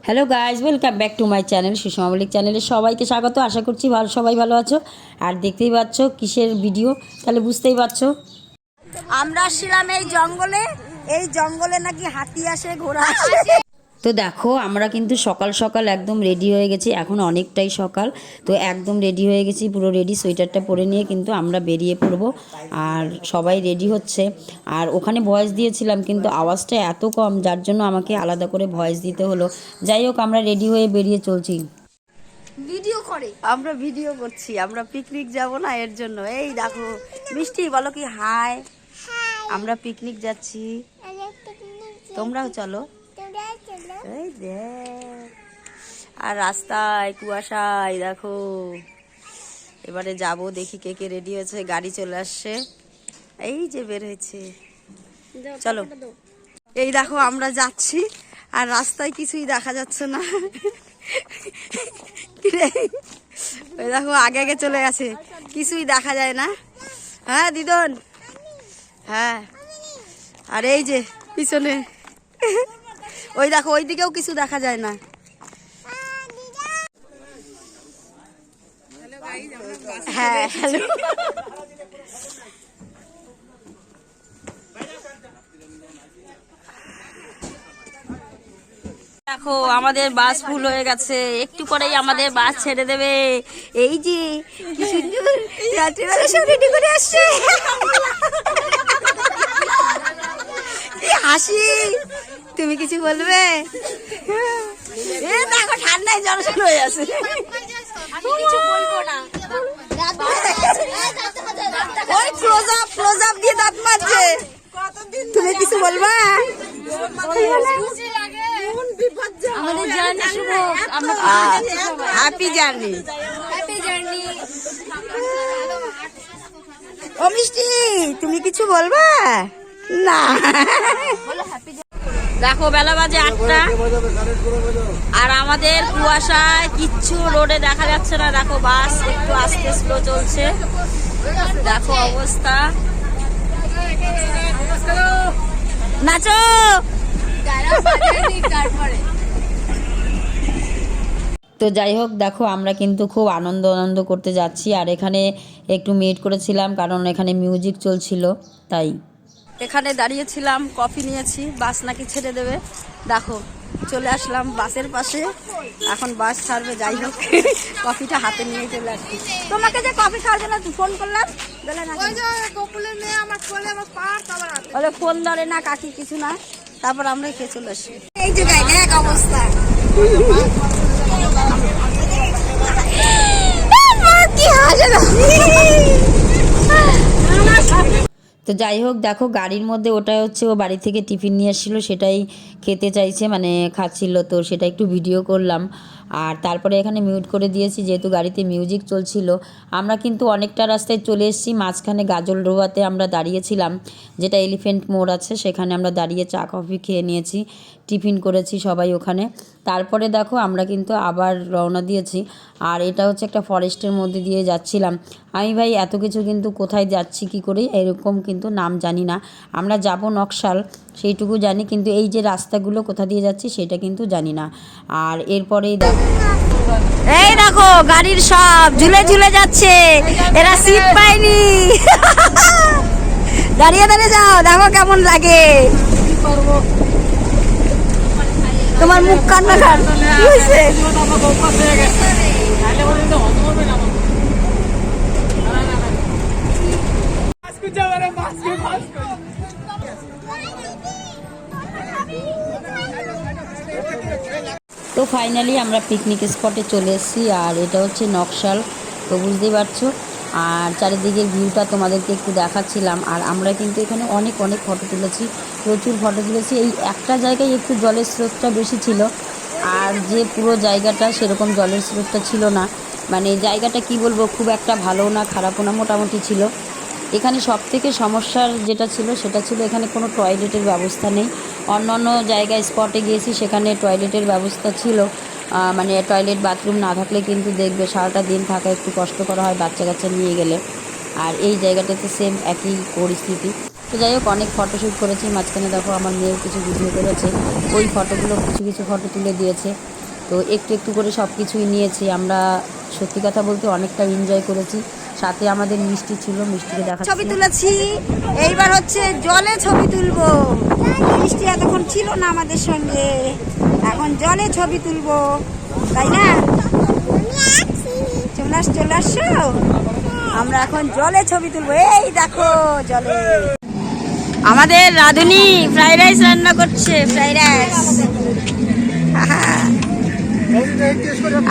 Hello guys, welcome back to my channel Sushma Mallick চ্যানেলে সবাইকে স্বাগত। আশা করছি সবাই ভালো আছো। আর দেখতেই পাচ্ছ কিসের ভিডিও, তাহলে বুঝতেই পারছো। আমরা আসছিলাম এই জঙ্গলে নাকি হাতি আসে, ঘোড়া আসে। তো দেখো আমরা কিন্তু সকাল সকাল একদম রেডি হয়ে গেছি, এখন অনেকটাই সকাল। তো একদম রেডি হয়ে গেছি, পুরো রেডি, সোয়েটারটা পরে নিয়ে কিন্তু আমরা বেরিয়ে পড়বো। আর সবাই রেডি হচ্ছে। আর ওখানে ভয়েস দিয়েছিলাম কিন্তু আওয়াজটা এত কম, যার জন্য আমাকে আলাদা করে ভয়েস দিতে হলো। যাই হোক, আমরা রেডি হয়ে বেরিয়ে চলছি। আমরা ভিডিও করছি, আমরা পিকনিক যাব না, এর জন্য। এই দেখো মিষ্টি, বলো কি হাই। আমরা পিকনিক যাচ্ছি, তোমরাও চলো। এই দেখ, আর রাস্তায় কুয়াশায় দেখো। এবারে যাব, দেখি কে কে রেডি হয়েছে। গাড়ি চলে আসছে, এই যে বের হয়েছে, চলো। এই দেখো আমরা যাচ্ছি, আর রাস্তায় কিছুই দেখা যাচ্ছে না। ওই দেখো আগে আগে চলে গেছে, কিছুই দেখা যায় না। হ্যাঁ দিদন, হ্যাঁ। আর এই যে পিছনে, ওই দেখো ওই দিকেও কিছু দেখা যায় না। হ্যাঁ হ্যালো। দেখো আমাদের বাস ফুল হয়ে গেছে, একটু পরেই আমাদের বাস ছেড়ে দেবে। এই যে কি সুন্দর রাত্রিবেলা সব রেডি করে আসছে, কি হাসি। তুমি কিছু বলবে? এ দেখো ঠান্ডায় জড়সড় হয়ে আছে। আমি কিছু বলবো না, ওই ক্লোজ আপ দিয়ে দাঁত মারছে। তুমি কিছু বলবা? Happy journey. ও মিষ্টি, তুমি কিছু বলবা না? দেখো বেলা বাজে 8টা, আর আমাদের কুয়াশায় কিচ্ছু রোডে দেখা যাচ্ছে না। দেখো বাস একটু আস্তে স্লো চলছে, দেখো অবস্থা। নাচো। তো যাই হোক, দেখো আমরা কিন্তু খুব আনন্দ করতে যাচ্ছি। আর এখানে একটু মিট করেছিলাম, কারণ এখানে মিউজিক চলছিল, তাই এখানে দাঁড়িয়েছিলাম, কফি নিয়েছি। বাস নাকি ছেড়ে দেবে, দেখো চলে আসলাম বাসের পাশে। এখন বাস ছাড়বে, যাই হোক কফিটা হাতে নিয়ে চলে আসছি। তোমাকে যে কফি খাওয়ার জন্য ফোন করলাম, বলে ফোন ধরে না কাকি, কিছু না। তারপর আমরা খেয়ে চলে আসি। এই যে এক অবস্থা। তো যাই হোক, দেখো গাড়ির মধ্যে ওটা হচ্ছে ও বাড়ি থেকে টিফিন নিয়ে এসেছিলো, সেটাই খেতে চাইছে, মানে খাচ্ছিল। তো সেটা একটু ভিডিও করলাম। আর তারপরে এখানে মিউট করে দিয়েছি, যেহেতু গাড়িতে মিউজিক চলছিল। আমরা কিন্তু অনেকটা রাস্তায় চলে এসেছি, মাঝখানে গাজলডোবাতে আমরা দাঁড়িয়েছিলাম, যেটা এলিফ্যান্ট মোড় আছে, সেখানে আমরা দাঁড়িয়ে চা কফি খেয়ে নিয়েছি, টিফিন করেছি সবাই ওখানে। তারপরে দেখো আমরা কিন্তু আবার রওনা দিয়েছি। আর এটা হচ্ছে একটা ফরেস্টের মধ্যে দিয়ে যাচ্ছিলাম। আমি ভাই এত কিছু কিন্তু কোথায় যাচ্ছি কী করে এরকম কিন্তু নাম জানি না। আমরা যাব নকশাল, সেইটুকু জানি, কিন্তু এই যে রাস্তাগুলো কোথা দিয়ে যাচ্ছি সেটা কিন্তু জানি না। আর এরপরেই এই দেখো গাড়ির সব ঝুলে ঝুলে যাচ্ছে, এরা সিট পায়নি। দাঁড়িয়ে দাঁড়িয়ে যাও, দেখো কেমন লাগে। তোমার মুখ কান্না খান হয়েছে। তো ফাইনালি আমরা পিকনিক স্পটে চলে এসেছি। আর এটা হচ্ছে নকশাল, তো বুঝতেই পারছো। আর চারিদিকের ভিউটা তোমাদেরকে একটু দেখাচ্ছিলাম। আর আমরা কিন্তু এখানে অনেক ফটো তুলেছি, প্রচুর ফটো তুলেছি। এই একটা জায়গায় একটু জলের স্রোতটা বেশি ছিল, আর যে পুরো জায়গাটা সেরকম জলের স্রোতটা ছিল না। মানে জায়গাটা কি বলবো, খুব একটা ভালো না খারাপও না, মোটামুটি ছিল। এখানে সবথেকে সমস্যার যেটা ছিল সেটা ছিল এখানে কোনো টয়লেটের ব্যবস্থা নেই। অন্য জায়গায় স্পটে গিয়েছি, সেখানে টয়লেটের ব্যবস্থা ছিল। মানে টয়লেট বাথরুম না থাকলে কিন্তু দেখবে সারাটা দিন থাকা একটু কষ্টকর হয় বাচ্চা কাচ্চা নিয়ে গেলে। আর এই জায়গাটাতে সেম একই পরিস্থিতি। তো যাই হোক, অনেক ফটোশ্যুট করেছি। মাঝখানে দেখো আমার মেয়েও কিছু ভিডিও করেছে, ওই ফটোগুলো কিছু ফটো তুলে দিয়েছে। তো একটু একটু করে সব কিছুই নিয়েছি আমরা। সত্যি কথা বলতে অনেকটা এনজয় করেছি, সাথে আমাদের মিষ্টি ছিল, মিষ্টিকে দেখাচ্ছি। ছবি তুলেছি, এইবার হচ্ছে জলে ছবি তুলবো। মিষ্টি এতক্ষণ ছিল না আমাদের সঙ্গে, এখন জলে ছবি তুলবো, তাই না? চলে আসছো, আমরা এখন জলে ছবি তুলবো। এই দেখো জলে আমাদের রাধুনি ফ্রাইড রাইস রান্না করছে, ফ্রাইড রাইস।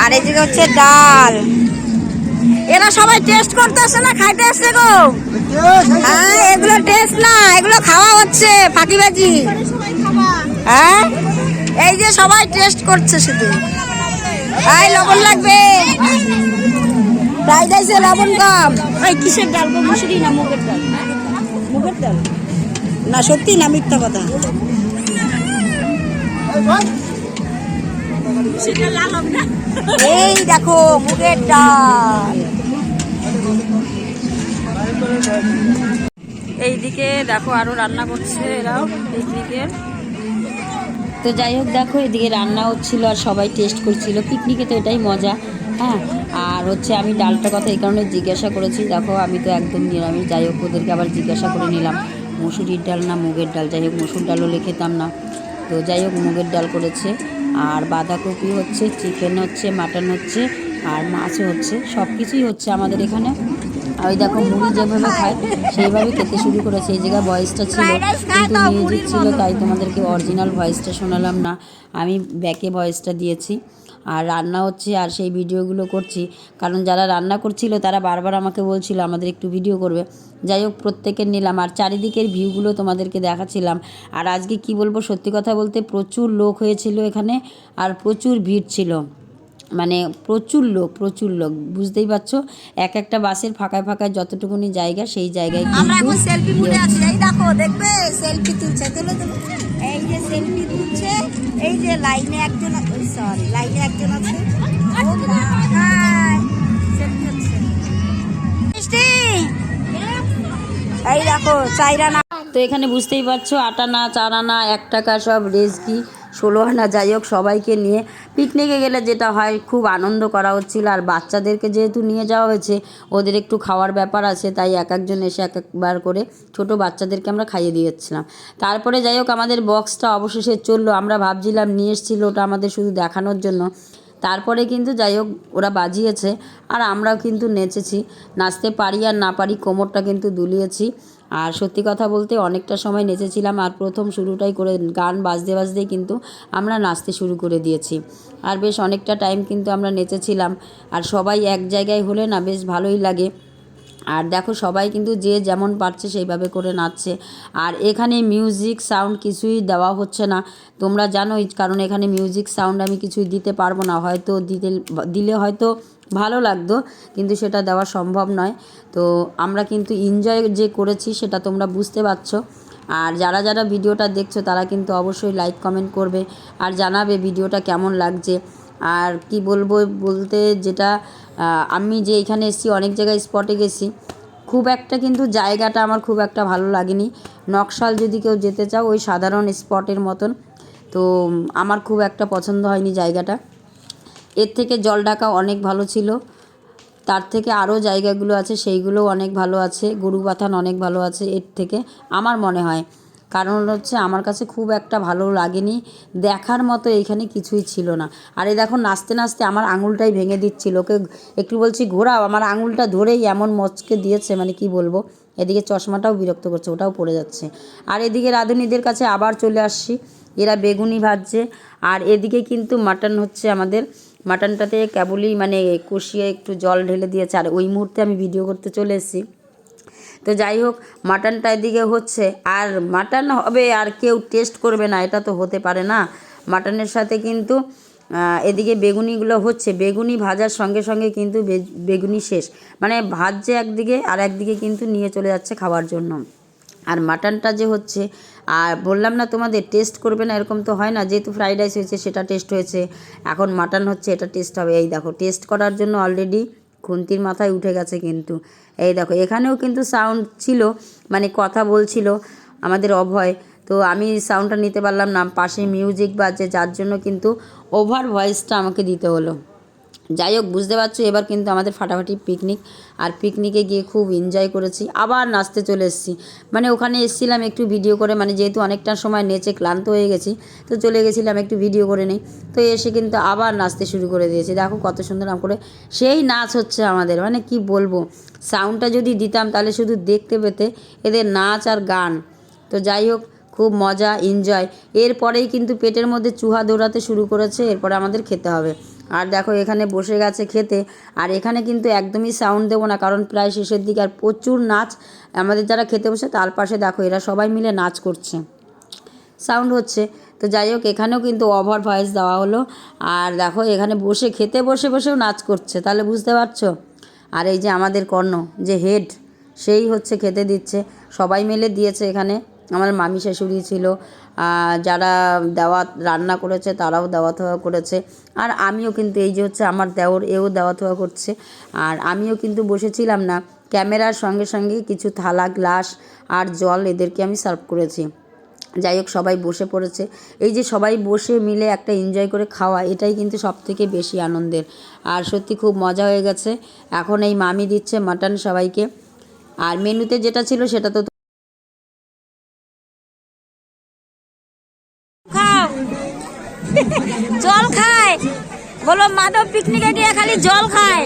আর এদিকে হচ্ছে ডাল। এরা সবাই টেস্ট করতে আসে না, খাইতে আসছে গো। হ্যাঁ, এগুলো টেস্ট না, এগুলো খাওয়া হচ্ছে ফাঁকিবাজি। হ্যাঁ, এই যে সবাই টেস্ট করছে শুধু। এই লবণ লাগবে, ফ্রাইড রাইসে লবণ কম। এই কিসের ডাল গো, মুসুরি না মুগের ডাল? মুগের ডাল না, সত্যি না মিথ্যা কথা? এই দেখো মুগের ডাল। এইদিকে দেখো আরো রান্না করছে এরাও পিকনিকের। তো যাই হোক, দেখো এদিকে রান্না হচ্ছিল আর সবাই টেস্ট করছিল। পিকনিকে তো এটাই মজা। হ্যাঁ, আর হচ্ছে আমি ডালটার কথা এই কারণে জিজ্ঞাসা করেছি, দেখো আমি তো একদম নিরামিষ, যাই হোক ওদেরকে আবার জিজ্ঞাসা করে নিলাম মুসুরির ডাল না মুগের ডাল। যাই হোক মসুর ডাল হলে খেতাম না, তো যাই হোক মুগের ডাল করেছে। আর বাঁধাকপি হচ্ছে, চিকেন হচ্ছে, মাটন হচ্ছে, আর মাছও হচ্ছে, সব কিছুই হচ্ছে আমাদের এখানে। আর ওই দেখো মুড়ি যেভাবে খায় সেইভাবে খেতে শুরু করেছে। এই জায়গায় ভয়েসটা ছিল কিন্তু মিউজিক ছিল, তাই তোমাদেরকে অরিজিনাল ভয়েসটা শোনালাম না, আমি ব্যাকে ভয়েসটা দিয়েছি। আর রান্না হচ্ছে আর সেই ভিডিওগুলো করছি, কারণ যারা রান্না করছিল তারা বারবার আমাকে বলছিল আমাদের একটু ভিডিও করবে। যাই হোক প্রত্যেকের নিলাম, আর চারিদিকের ভিউগুলো তোমাদেরকে দেখাচ্ছিলাম। আর আজকে কি বলবো, সত্যি কথা বলতে প্রচুর লোক হয়েছিল এখানে, আর প্রচুর ভিড় ছিল, মানে প্রচুর লোক বুঝতেই পারছো। এক একটা বাসের ফাঁকায় ফাঁকায় যতটুকুনি জায়গা, সেই জায়গায় আমরা এখন সেলফি মুডে আছি। এই দেখো, দেখবে সেলফি তুলছে, তুলে তুলে এই যে সেলফি তুলছে। এই যে লাইনে একজন, সরি লাইনে একজন আছে। এই দেখো চাইরা না। তো এখানে বুঝতেই পারছো, 8 আনা 4 আনা 1 টাকা সব রেজকি 16 আনা, যাই হোক সবাইকে নিয়ে পিকনিকে গেলে যেটা হয় খুব আনন্দ করা হচ্ছিল। আর বাচ্চাদেরকে যেহেতু নিয়ে যাওয়া হয়েছে, ওদের একটু খাওয়ার ব্যাপার আছে, তাই এক একজন এসে এক একবার করে ছোট বাচ্চাদেরকে আমরা খাইয়ে দিয়েছিলাম। তারপরে যাই হোক আমাদের বক্সটা অবশেষে চললো। আমরা ভাবছিলাম নিয়ে এসেছিলো ওটা আমাদের শুধু দেখানোর জন্য, তারপরে কিন্তু যাই হোক ওরা বাজিয়েছে আর আমরাও কিন্তু নেচেছি। নাচতে পারি আর না পারি, কোমরটা কিন্তু দুলিয়েছি। আর সত্যি কথা বলতে অনেকটা সময় নেচেছিলাম, আর প্রথম শুরুটাই করে গান বাজতে বাজতেই কিন্তু আমরা নাচতে শুরু করে দিয়েছি। আর বেশ অনেকটা টাইম কিন্তু আমরা নেচেছিলাম। আর সবাই এক জায়গায় হলে না বেশ ভালোই লাগে। আর দেখো সবাই কিন্তু যে যেমন পারছে সেইভাবে করে নাচছে। আর এখানে মিউজিক সাউন্ড কিছুই দেওয়া হচ্ছে না, তোমরা জানোই, কারণ এখানে মিউজিক সাউন্ড আমি কিছুই দিতে পারবো না, হয়তো দিলে হয়তো ভালো লাগতো, কিন্তু সেটা দেওয়া সম্ভব নয়। তো আমরা কিন্তু এনজয় যে করেছি সেটা তোমরা বুঝতে পারছো। আর যারা যারা ভিডিওটা দেখছো তারা কিন্তু অবশ্যই লাইক কমেন্ট করবে আর জানাবে ভিডিওটা কেমন লাগছে। আর কি বলবো বলতে, যেটা আমি যে এখানে এসেছি, অনেক জায়গায় স্পটে গেছি, খুব একটা কিন্তু জায়গাটা আমার খুব একটা ভালো লাগেনি। নকশাল যদি কেউ যেতে চাও ওই সাধারণ স্পটের মতন, তো আমার খুব একটা পছন্দ হয়নি জায়গাটা। এর থেকে জলঢাকা অনেক ভালো ছিল, তার থেকে আরও জায়গাগুলো আছে সেইগুলোও অনেক ভালো আছে, গরুবাথান অনেক ভালো আছে এর থেকে আমার মনে হয়। কারণ হচ্ছে আমার কাছে খুব একটা ভালো লাগেনি, দেখার মতো এইখানে কিছুই ছিল না। আর এই দেখো নাচতে নাচতে আমার আঙুলটাই ভেঙে দিচ্ছিল, ওকে একটু বলছি ঘোরাও, আমার আঙুলটা ধরেই এমন মচকে দিয়েছে, মানে কি বলবো। এদিকে চশমাটাও বিরক্ত করছে, ওটাও পড়ে যাচ্ছে। আর এদিকে রাঁধুনিদের কাছে আবার চলে আসছি, এরা বেগুনি ভাজছে। আর এদিকে কিন্তু মাটন হচ্ছে আমাদের, মাটনটাতে কেবলই মানে কষিয়ে একটু জল ঢেলে দিয়েছে, আর ওই মুহূর্তে আমি ভিডিও করতে চলে এসেছি। তো যাই হোক মাটনটা এদিকে হচ্ছে, আর মাটন হবে আর কেউ টেস্ট করবে না, এটা তো হতে পারে না। মাটনের সাথে কিন্তু এদিকে বেগুনিগুলো হচ্ছে, বেগুনি ভাজার সঙ্গে সঙ্গে কিন্তু বেগুনি শেষ, মানে ভাজছে একদিকে আর একদিকে কিন্তু নিয়ে চলে যাচ্ছে খাওয়ার জন্য। আর মাটনটা যে হচ্ছে, আর বললাম না তোমাদের টেস্ট করবে না এরকম তো হয় না, যেহেতু ফ্রাইড রাইস হয়েছে সেটা টেস্ট হয়েছে, এখন মাটন হচ্ছে এটা টেস্ট হবে। এই দেখো টেস্ট করার জন্য অলরেডি খুন্তির মাথায় উঠে গেছে কিন্তু। এই দেখো এখানেও কিন্তু সাউন্ড ছিল, মানে কথা বলছিল আমাদের অভয়, তো আমি সাউন্ডটা নিতে পারলাম না, পাশে মিউজিক বাজছে, যার জন্য কিন্তু ওভার ভয়েসটা আমাকে দিতে হলো। যাই হোক, বুঝতে পারছো এবার কিন্তু আমাদের ফাটাফাটি পিকনিক। আর পিকনিকে গিয়ে খুব এনজয় করেছি, আবার নাচতে চলে এসেছি। মানে ওখানে এসেছিলাম একটু ভিডিও করে, মানে যেহেতু অনেকটা সময় নেচে ক্লান্ত হয়ে গেছি, তো চলে গেছিলাম একটু ভিডিও করে নেই। তো এসে কিন্তু আবার নাচতে শুরু করে দিয়েছি। দেখো কত সুন্দর করে সেই নাচ হচ্ছে আমাদের, মানে কি বলবো, সাউন্ডটা যদি দিতাম তাহলে শুধু দেখতে পেতে এদের নাচ আর গান। তো যাই হোক, খুব মজা এনজয়। এরপরেই কিন্তু পেটের মধ্যে চুহা দৌড়াতে শুরু করেছে, এরপরে আমাদের খেতে হবে। আর দেখো এখানে বসে গেছে খেতে। আর এখানে কিন্তু একদমই সাউন্ড দেবো না, কারণ প্রায় শেষের দিকে, আর প্রচুর নাচ। আমাদের যারা খেতে বসে তার পাশে দেখো এরা সবাই মিলে নাচ করছে, সাউন্ড হচ্ছে। তো যাই হোক, এখানেও কিন্তু ওভার ভয়েস দেওয়া হলো। আর দেখো এখানে বসে খেতে বসেও নাচ করছে, তাহলে বুঝতে পারছো। আর এই যে আমাদের কর্ণ, যে হেড, সেই হচ্ছে খেতে দিচ্ছে। সবাই মিলে দিয়েছে এখানে। আমার মামি শাশুড়ি ছিল, যারা দাওয়াত রান্না করেছে তারাও দাওয়াত হওয়া করেছে। আর আমিও কিন্তু, এই যে হচ্ছে আমার দেওর, এও দাওয়াত হওয়া করছে। আর আমিও কিন্তু বসেছিলাম না, ক্যামেরার সঙ্গে সঙ্গে কিছু থালা, গ্লাস আর জল এদেরকে আমি সার্ভ করেছি। যাই হোক, সবাই বসে পড়েছে। এই যে সবাই বসে মিলে একটা এনজয় করে খাওয়া, এটাই কিন্তু সবথেকে বেশি আনন্দের। আর সত্যি খুব মজা হয়ে গেছে। এখন এই মামি দিচ্ছে মাটন সবাইকে। আর মেনুতে যেটা ছিল সেটা তো খাও, জল খায়, বলো মাধব পিকনিকে গিয়ে খালি জল খায়।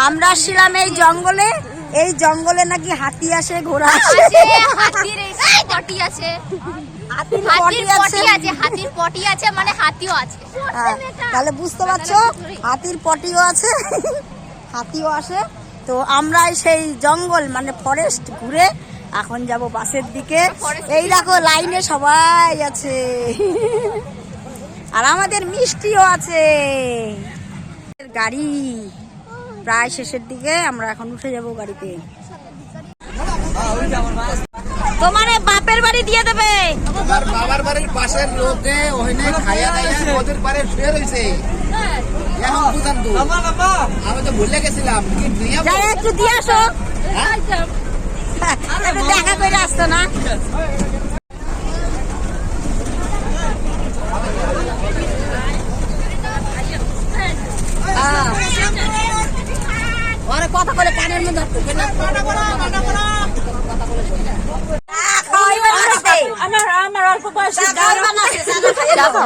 আমরা ছিলাম এই জঙ্গলে, এই জঙ্গলে নাকি হাতি আসে, ঘোড়া আসে, হাতির পটি আছে, হাতির পটি আছে, মানে হাতিও আছে। তাহলে বুঝতে পারছো, হাতির পটিও আছে, হাতিও আসে। তো আমরা সেই জঙ্গল মানে ফরেস্ট ঘুরে এখন যাব বাসের দিকে। এই দেখো লাইনে সবাই আছে, আর আমাদের মিষ্টিও আছে। গাড়ি প্রায় শেষের দিকে, আমরা এখন উঠে যাব গাড়িতে। তোমার বাপের বাড়ি দিয়ে দেবে, আমার বাবার বাড়ির পাশের লোকে ওখানে খাইয়া দাইয়া ওদের পারে শুয়ে রয়েছে। এখন বুঝান তো, আমি তো ভুলে গেছিলাম কি নিয়ে যাই একটু দিয়ে আসো, একটু দেখা করে আসতো না। ওরা কথা বলে কানের মধ্যে আমার অল্প বয়সে বাবা